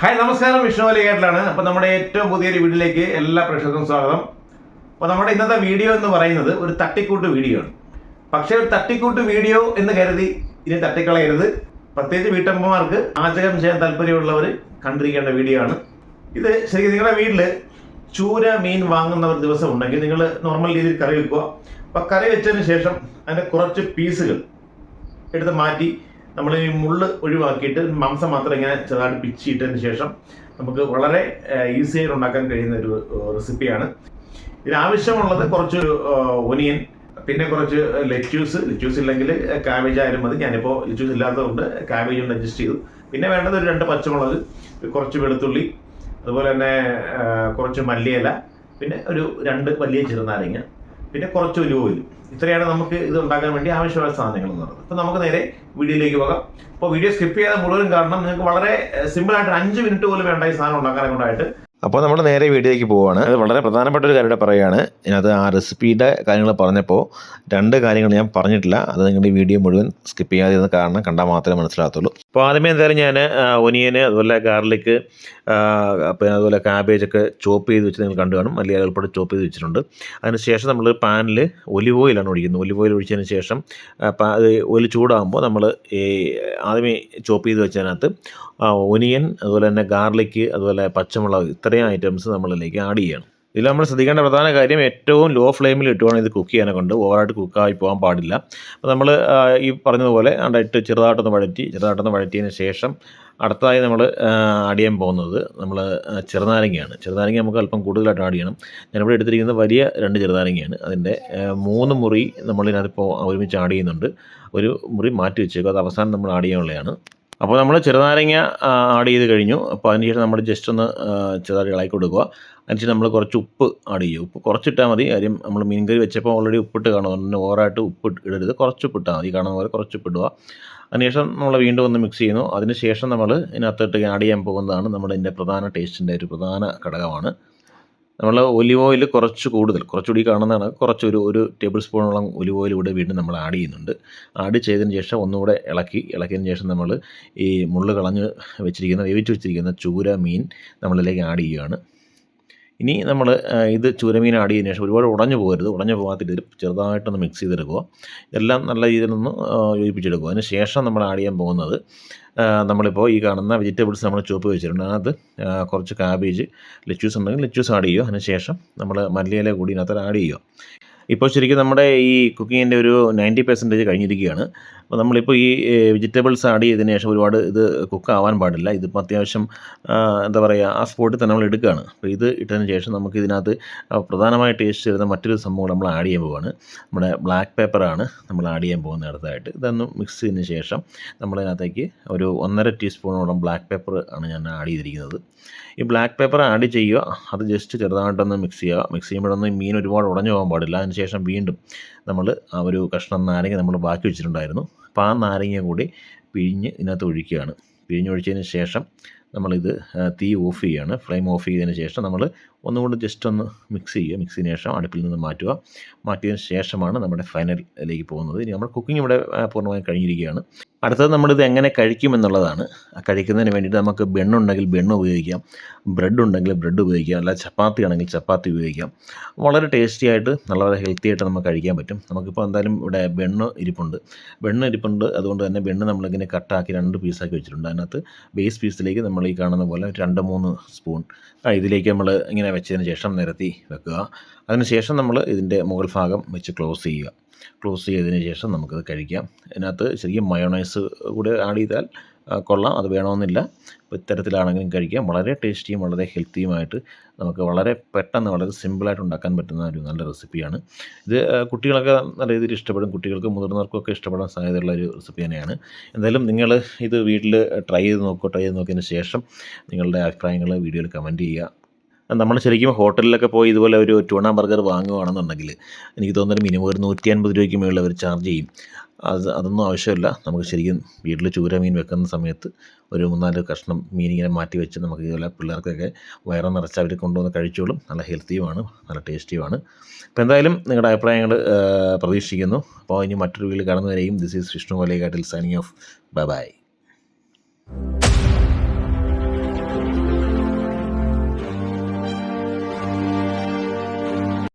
Hi നമസ്കാരം, വിഷ്ണുവലിയേട്ടലാണ്. അപ്പോൾ നമ്മുടെ ഏറ്റവും പുതിയൊരു വീഡിയോയിലേക്ക് എല്ലാ പ്രേക്ഷകർക്കും സ്വാഗതം. അപ്പോൾ നമ്മുടെ ഇന്നത്തെ വീഡിയോ എന്ന് പറയുന്നത് ഒരു തട്ടിക്കൂട്ട് വീഡിയോ ആണ്. പക്ഷേ ഒരു തട്ടിക്കൂട്ട് വീഡിയോ എന്ന് കരുതി ഇനി തട്ടിക്കളയരുത്. പ്രത്യേകിച്ച് വീട്ടമ്മമാർക്ക് പാചകം ചെയ്യാൻ താല്പര്യമുള്ളവർ കണ്ടിരിക്കേണ്ട വീഡിയോ ആണ് ഇത്. ശരിക്കും നിങ്ങളുടെ വീട്ടിൽ ചൂര മീൻ വാങ്ങുന്ന ഒരു ദിവസം ഉണ്ടെങ്കിൽ നിങ്ങൾ നോർമൽ രീതിയിൽ കറി വെക്കുക. അപ്പോൾ കറി വെച്ചതിന് ശേഷം അതിൻ്റെ കുറച്ച് പീസുകൾ എടുത്ത് മാറ്റി നമ്മൾ ഈ മുള്ള് ഒഴിവാക്കിയിട്ട് മാംസം മാത്രം ഇങ്ങനെ ചെറുതായിട്ട് പിച്ചിട്ടതിന് ശേഷം നമുക്ക് വളരെ ഈസി ആയിട്ട് ഉണ്ടാക്കാൻ കഴിയുന്ന ഒരു റെസിപ്പിയാണ്. ഇതിനാവശ്യമുള്ളത് കുറച്ച് ഒനിയൻ, പിന്നെ കുറച്ച് ലെറ്റ്യൂസ് ഇല്ലെങ്കിൽ കാബേജ് ആയാലും മതി. ഞാനിപ്പോൾ ലെറ്റ്യൂസ് ഇല്ലാത്തതുകൊണ്ട് കാബേജ് കൊണ്ട് അഡ്ജസ്റ്റ് ചെയ്തു. പിന്നെ വേണ്ടത് ഒരു 2 പച്ചമുളക്, കുറച്ച് വെളുത്തുള്ളി, അതുപോലെ തന്നെ കുറച്ച് മല്ലിയില, പിന്നെ ഒരു 2 വലിയ ചെറുനാരങ്ങ, പിന്നെ കുറച്ച് ഉലുവ. ഇത്രയാണ് നമുക്ക് ഇത് ഉണ്ടാക്കാൻ വേണ്ടി ആവശ്യമായ സാധനങ്ങൾ എന്ന് പറയുന്നത്. അപ്പോൾ നമുക്ക് നേരെ വീഡിയോയിലേക്ക് പോകാം. അപ്പോൾ വീഡിയോ സ്കിപ്പ് ചെയ്യാതെ മുഴുവൻ കാരണം നിങ്ങൾക്ക് വളരെ സിമ്പിളായിട്ട് 5 മിനിറ്റ് പോലും വേണ്ട ഈ സാധനം ഉണ്ടാക്കാനെ കൊണ്ടായിട്ട്. അപ്പോൾ നമ്മൾ നേരെ വീഡിയോയിലേക്ക് പോവുകയാണ്. അത് വളരെ പ്രധാനപ്പെട്ട ഒരു കാര്യം പറയുകയാണ്. ഇതിനകത്ത് ആ റെസിപ്പിയുടെ കാര്യങ്ങൾ പറഞ്ഞപ്പോൾ 2 കാര്യങ്ങൾ ഞാൻ പറഞ്ഞിട്ടില്ല. അത് നിങ്ങളുടെ വീഡിയോ മുഴുവൻ സ്കിപ്പ് ചെയ്യാതിരുന്ന കാരണം കണ്ടാൽ മാത്രമേ മനസ്സിലാകത്തുള്ളൂ. അപ്പോൾ ആദ്യമേ എന്തായാലും ഞാൻ ഒനിയന്, അതുപോലെ ഗാർലിക്ക്, പിന്നെ അതുപോലെ കാബേജൊക്കെ ചോപ്പ് ചെയ്ത് വെച്ച് നിങ്ങൾ കണ്ടു കാണും. മല്ലിയില ഉൾപ്പെടെ ചോപ്പ് ചെയ്ത് വെച്ചിട്ടുണ്ട്. അതിനുശേഷം നമ്മൾ പാനിൽ ഒലിവ് ഓയിലാണ് ഒഴിക്കുന്നത്. ഒലിവ് ഓയിൽ ഒഴിച്ചതിന് ശേഷം അത് ഓയിൽ ചൂടാകുമ്പോൾ നമ്മൾ ഈ ആദ്യമേ ചോപ്പ് ചെയ്ത് വെച്ചതിനകത്ത് ഒനിയൻ, അതുപോലെ തന്നെ ഗാർലിക്ക്, അതുപോലെ പച്ചമുളക്, ഇത്രയും ഐറ്റംസ് നമ്മളിലേക്ക് ആഡ് ചെയ്യണം. ഇതിൽ നമ്മൾ ശ്രദ്ധിക്കേണ്ട പ്രധാന കാര്യം ഏറ്റവും ലോ ഫ്ലെയിമിൽ ഇട്ടുവേണം ഇത് കുക്ക് ചെയ്യാനെ കൊണ്ട്. ഓവറായിട്ട് കുക്കായി പോകാൻ പാടില്ല. അപ്പോൾ നമ്മൾ ഈ പറഞ്ഞതുപോലെ ഇട്ട് ചെറുതായിട്ടൊന്ന് വഴറ്റിയതിന് ശേഷം അടുത്തതായി നമ്മൾ ആഡ് ചെയ്യാൻ പോകുന്നത് നമ്മൾ ചെറുനാരങ്ങയാണ്. ചെറുനാരങ്ങ നമുക്ക് അല്പം കൂടുതലായിട്ട് ആഡ് ചെയ്യണം. ഞാനിവിടെ എടുത്തിരിക്കുന്നത് വലിയ 2 ചെറുനാരങ്ങയാണ്. അതിൻ്റെ 3 മുറി നമ്മളിതിനകത്തിപ്പോൾ ഒരുമിച്ച് ആഡ് ചെയ്യുന്നുണ്ട്. ഒരു മുറി മാറ്റി വെച്ചേക്കും, അത് അവസാനം നമ്മൾ ആഡ് ചെയ്യാനുള്ളതാണ്. അപ്പോൾ നമ്മൾ ചെറുനാരങ്ങ ആഡ് ചെയ്ത് കഴിഞ്ഞു. അപ്പോൾ അതിനുശേഷം നമ്മൾ ജസ്റ്റ് ഒന്ന് ചെറുതായിട്ട് ഇളക്കി കൊടുക്കുക. അതിനുശേഷം നമ്മൾ കുറച്ച് ഉപ്പ് ആഡ് ചെയ്യും. ഉപ്പ് കുറച്ചിട്ടാൽ മതി. കാര്യം നമ്മൾ മീൻകറി വെച്ചപ്പോൾ ഓൾറെഡി ഉപ്പിട്ട് കാണും. അതുകൊണ്ട് ഓവറായിട്ട് ഉപ്പ് ഇടരുത്, കുറച്ച് ഉപ്പിട്ടാൽ മതി. കാണുന്ന പോലെ കുറച്ച് ഉപ്പിടുക. അതിനുശേഷം നമ്മൾ വീണ്ടും ഒന്ന് മിക്സ് ചെയ്യുന്നു. അതിനുശേഷം നമ്മൾ ഇതിനകത്തോട്ട് ആഡ് ചെയ്യാൻ പോകുന്നതാണ് നമ്മുടെ ഇതിൻ്റെ പ്രധാന ടേസ്റ്റിൻ്റെ ഒരു പ്രധാന ഘടകമാണ്. നമ്മൾ ഒലിവ് ഓയിൽ കുറച്ചുകൂടി കാണുന്നതാണ്. ഒരു ടേബിൾ സ്പൂണോളം ഒലിവ് ഓയിൽ കൂടെ വീണ്ടും നമ്മൾ ആഡ് ചെയ്യുന്നുണ്ട്. ആഡ് ചെയ്തതിന് ശേഷം ഒന്നുകൂടെ ഇളക്കിയതിന് ശേഷം നമ്മൾ ഈ മുള്ള് വേവിച്ച് വെച്ചിരിക്കുന്ന ചൂര മീൻ നമ്മളിലേക്ക് ആഡ് ചെയ്യുകയാണ്. ഇനി നമ്മൾ ഇത് ചൂരമീൻ ആഡ് ചെയ്തതിന് ശേഷം ഒരുപാട് ഉടഞ്ഞു പോകാത്ത രീതിയിൽ ചെറുതായിട്ടൊന്ന് മിക്സ് ചെയ്തെടുക്കുക. ഇതെല്ലാം നല്ല രീതിയിലൊന്ന് യോജിപ്പിച്ചെടുക്കുക. അതിന് ശേഷം നമ്മൾ ആഡ് ചെയ്യാൻ പോകുന്നത് നമ്മളിപ്പോൾ ഈ കാണുന്ന വെജിറ്റബിൾസ് നമ്മൾ ചോപ്പ് വെച്ചിട്ടുണ്ട്. അതിനകത്ത് കുറച്ച് കാബേജ്, ലെറ്റ്യൂസ് ഉണ്ടെങ്കിൽ ലെറ്റ്യൂസ് ആഡ് ചെയ്യുക. അതിന് ശേഷം നമ്മൾ മല്ലിയില കൂടി ഇതിനകത്ത് ആഡ് ചെയ്യുക. ഇപ്പോൾ ശരിക്കും നമ്മുടെ ഈ കുക്കിങ്ങിൻ്റെ ഒരു 90% കഴിഞ്ഞിരിക്കുകയാണ്. അപ്പോൾ നമ്മളിപ്പോൾ ഈ വെജിറ്റബിൾസ് ആഡ് ചെയ്തതിന് ശേഷം ഒരുപാട് ഇത് കുക്കാവാൻ പാടില്ല. ഇതിപ്പോൾ അത്യാവശ്യം എന്താ പറയുക, ആ സ്പോട്ടിൽ തന്നെ നമ്മൾ എടുക്കുകയാണ്. അപ്പോൾ ഇത് ഇട്ടതിന് ശേഷം നമുക്ക് ഇതിനകത്ത് പ്രധാനമായി ടേസ്റ്റ് വരുന്ന മറ്റൊരു സംഭവം നമ്മൾ ആഡ് ചെയ്യാൻ പോവുകയാണ്. നമ്മുടെ ബ്ലാക്ക് പേപ്പറാണ് നമ്മൾ ആഡ് ചെയ്യാൻ പോകുന്നത് അടുത്തായിട്ട്. ഇതൊന്ന് മിക്സ് ചെയ്തതിന് ശേഷം നമ്മളിതിനകത്തേക്ക് ഒരു 1.5 ടീസ്പൂണോളം ബ്ലാക്ക് പേപ്പർ ആണ് ഞാൻ ആഡ് ചെയ്തിരിക്കുന്നത്. ഈ ബ്ലാക്ക് പേപ്പർ ആഡ് ചെയ്യുക. അത് ജസ്റ്റ് ചെറുതായിട്ടൊന്ന് മിക്സ് ചെയ്യുക. മിക്സ് ചെയ്യുമ്പോഴൊന്നും മീൻ ഒരുപാട് ഉടഞ്ഞു പോകാൻ പാടില്ല. അതിന് ശേഷം വീണ്ടും നമ്മൾ ആ ഒരു കഷ്ണം നാരങ്ങ നമ്മൾ ബാക്കി വെച്ചിട്ടുണ്ടായിരുന്നു. അപ്പോൾ ആ നാരങ്ങ കൂടി പിഴിഞ്ഞ് ഇതിനകത്ത് ഒഴിക്കുകയാണ്. പിഴിഞ്ഞൊഴിച്ചതിന് ശേഷം നമ്മളിത് തീ ഓഫ് ചെയ്യുകയാണ്. ഫ്ലെയിം ഓഫ് ചെയ്തതിന് ശേഷം നമ്മൾ ഒന്നുകൂടി ജസ്റ്റ് ഒന്ന് മിക്സ് ചെയ്യുക. മിക്സിന് ശേഷം അടുപ്പിൽ നിന്ന് മാറ്റിയതിന് ശേഷമാണ് നമ്മുടെ ഫൈനലിലേക്ക് പോകുന്നത്. ഇനി നമ്മുടെ കുക്കിംഗ് ഇവിടെ പൂർണ്ണമായും കഴിഞ്ഞിരിക്കുകയാണ്. അടുത്തത് നമ്മളിത് എങ്ങനെ കഴിക്കുമെന്നുള്ളതാണ്. കഴിക്കുന്നതിന് വേണ്ടിയിട്ട് നമുക്ക് ബെണ്ണുണ്ടെങ്കിൽ ബെണ്ണ് ഉപയോഗിക്കാം, ബ്രെഡ് ഉണ്ടെങ്കിൽ ബ്രെഡ് ഉപയോഗിക്കാം, അല്ല ചപ്പാത്തി ആണെങ്കിൽ ചപ്പാത്തി ഉപയോഗിക്കാം. വളരെ ടേസ്റ്റി ആയിട്ട് വളരെ ഹെൽത്തി ആയിട്ട് നമുക്ക് കഴിക്കാൻ പറ്റും. നമുക്കിപ്പോൾ എന്തായാലും ഇവിടെ ബെണ്ണ് ഇരിപ്പുണ്ട്. അതുകൊണ്ട് തന്നെ ബെണ്ണ് നമ്മളിങ്ങനെ കട്ടാക്കി 2 പീസാക്കി വെച്ചിട്ടുണ്ട്. അതിനകത്ത് ബേസ് പീസിലേക്ക് നമ്മൾ ഈ കാണുന്ന പോലെ 2-3 സ്പൂൺ ഇതിലേക്ക് നമ്മൾ ഇങ്ങനെ വെച്ചതിന് ശേഷം നിരത്തി വെക്കുക. അതിനുശേഷം നമ്മൾ ഇതിൻ്റെ മുകൾ ഭാഗം വെച്ച് ക്ലോസ് ചെയ്തതിന് ശേഷം നമുക്കത് കഴിക്കാം. ഇതിനകത്ത് ശരിക്കും മയോണൈസ് കൂടെ ആഡ് ചെയ്താൽ കൊള്ളാം, അത് വേണമെന്നില്ല. അപ്പോൾ ഇത്തരത്തിലാണെങ്കിലും കഴിക്കാം. വളരെ ടേസ്റ്റിയും വളരെ ഹെൽത്തിയുമായിട്ട് നമുക്ക് വളരെ പെട്ടെന്ന് വളരെ സിമ്പിളായിട്ട് ഉണ്ടാക്കാൻ പറ്റുന്ന ഒരു നല്ല റെസിപ്പിയാണ് ഇത്. കുട്ടികളൊക്കെ നല്ല രീതിയിൽ ഇഷ്ടപ്പെടും. കുട്ടികൾക്കും മുതിർന്നവർക്കൊക്കെ ഇഷ്ടപ്പെടാൻ സാധ്യതയുള്ള ഒരു റെസിപ്പി തന്നെയാണ്. എന്തായാലും നിങ്ങൾ ഇത് വീട്ടിൽ ട്രൈ ചെയ്ത് നോക്കിയതിന് ശേഷം നിങ്ങളുടെ അഭിപ്രായങ്ങൾ വീഡിയോയിൽ കമൻറ്റ് ചെയ്യുക. നമ്മൾ ശരിക്കും ഹോട്ടലിലൊക്കെ പോയി ഇതുപോലെ ഒരു ട്യൂണ ബർഗർ വാങ്ങുകയാണെന്നുണ്ടെങ്കിൽ എനിക്ക് തോന്നുന്നത് മിനിമം ഒരു 150 രൂപയ്ക്ക് മുകളിൽ അവർ ചാർജ് ചെയ്യും. അതൊന്നും ആവശ്യമില്ല. നമുക്ക് ശരിക്കും വീട്ടിൽ ചൂര മീൻ വെക്കുന്ന സമയത്ത് ഒരു 3-4 കഷ്ണം മീൻ ഇങ്ങനെ മാറ്റി വെച്ച് നമുക്ക് ഇതുപോലെ പിള്ളേർക്കൊക്കെ വയറ് നിറച്ച് അവർ കൊണ്ടുവന്ന് കഴിച്ചോളും. നല്ല ഹെൽത്തിയുമാണ്, നല്ല ടേസ്റ്റിയുമാണ്. അപ്പോൾ എന്തായാലും നിങ്ങളുടെ അഭിപ്രായങ്ങൾ പ്രതീക്ഷിക്കുന്നു. അപ്പോൾ ഇനി മറ്റൊരു വീഡിയോയിൽ കാണുന്നവരെയും ദിസ് ഈസ് വിഷ്ണു വലൈകാട്ടിൽ സൈനിങ് ഓഫ്. ബൈ.